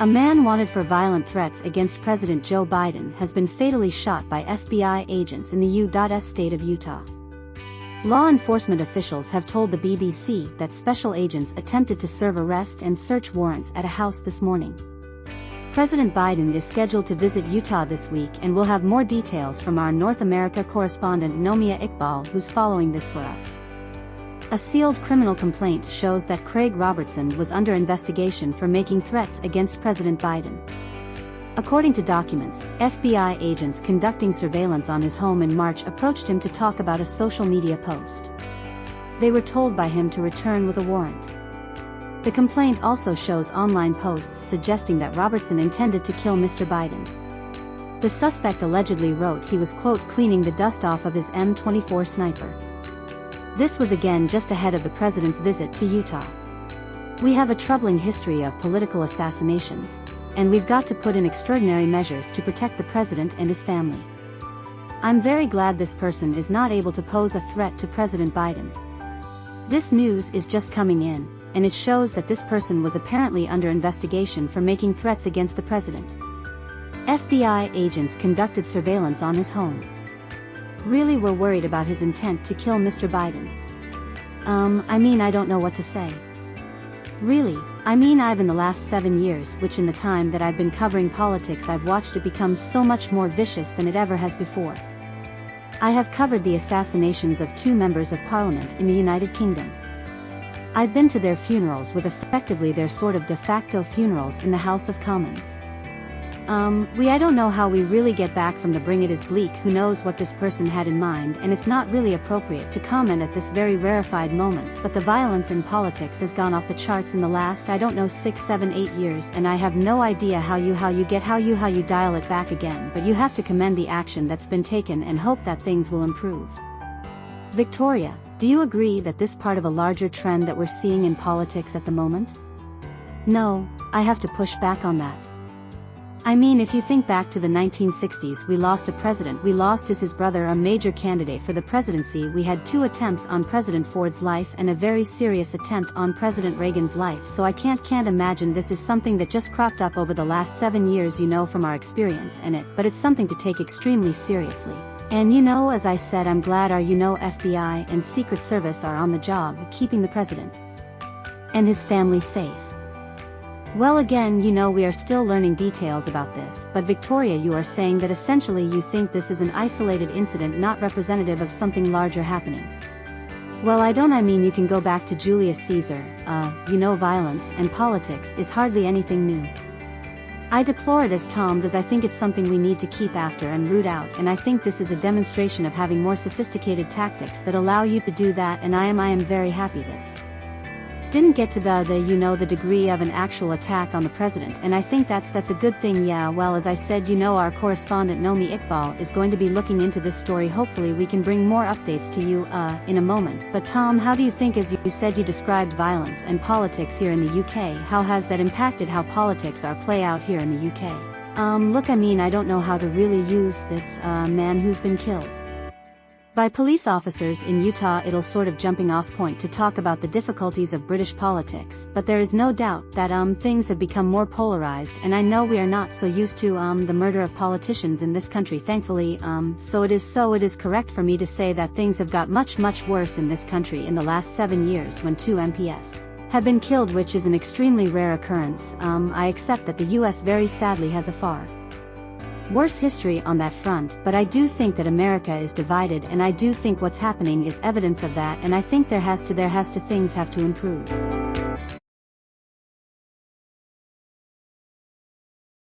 A man wanted for violent threats against President Joe Biden has been fatally shot by FBI agents in the U.S. state of Utah. Law enforcement officials have told the BBC that special agents attempted to serve arrest and search warrants at a house this morning. President Biden is scheduled to visit Utah this week, and we'll have more details from our North America correspondent Nomia Iqbal, who's following this for us. A sealed criminal complaint shows that Craig Robertson was under investigation for making threats against President Biden. According to documents, FBI agents conducting surveillance on his home in March approached him to talk about a social media post. They were told by him to return with a warrant. The complaint also shows online posts suggesting that Robertson intended to kill Mr. Biden. The suspect allegedly wrote he was, quote, cleaning the dust off of his M24 sniper. This was again just ahead of the president's visit to Utah. We have a troubling history of political assassinations, and we've got to put in extraordinary measures to protect the president and his family. I'm very glad this person is not able to pose a threat to President Biden. This news is just coming in, and it shows that this person was apparently under investigation for making threats against the president. FBI agents conducted surveillance on his home. Really were worried about his intent to kill Mr. Biden. I don't know what to say. Really, I've in the last 7 years, which in the time that I've been covering politics I've watched it become so much more vicious than it ever has before. I have covered the assassinations of 2 members of parliament in the United Kingdom. I've been to their funerals, with effectively their sort of de facto funerals in the House of Commons. I don't know how we really get back from the bring it is bleak. Who knows what this person had in mind, and it's not really appropriate to comment at this very rarefied moment, but the violence in politics has gone off the charts in the last 6, 7, 8 years, and I have no idea how you dial it back again, but you have to commend the action that's been taken and hope that things will improve. Victoria, do you agree that this part of a larger trend that we're seeing in politics at the moment? No, I have to push back on that. If you think back to the 1960s, we lost a president. We lost his brother, a major candidate for the presidency. We had 2 attempts on President Ford's life and a very serious attempt on President Reagan's life. So I can't imagine this is something that just cropped up over the last 7 years, from our experience but it's something to take extremely seriously. And as I said, I'm glad our FBI and Secret Service are on the job keeping the president and his family safe. Well, again, we are still learning details about this, but Victoria, you are saying that essentially you think this is an isolated incident, not representative of something larger happening. Well, you can go back to Julius Caesar. Violence and politics is hardly anything new. I deplore it as Tom does. I think it's something we need to keep after and root out, and I think this is a demonstration of having more sophisticated tactics that allow you to do that, and I am very happy this didn't get to the degree of an actual attack on the president, and I think that's a good thing. Yeah, well, as I said, our correspondent Nomia Iqbal is going to be looking into this story. Hopefully we can bring more updates to you in a moment. But Tom, how do you think, as you said, you described violence and politics here in the UK, how has that impacted how politics are play out here in the UK? I don't know how to really use this man who's been killed by police officers in Utah. It'll sort of jumping off point to talk about the difficulties of British politics, but there is no doubt that things have become more polarized, and I know we are not so used to the murder of politicians in this country, thankfully. So it is correct for me to say that things have got much worse in this country in the last 7 years when 2 MPs have been killed, which is an extremely rare occurrence. I accept that the US very sadly has a far worse history on that front, but I do think that America is divided, and I do think what's happening is evidence of that, and I think things have to improve.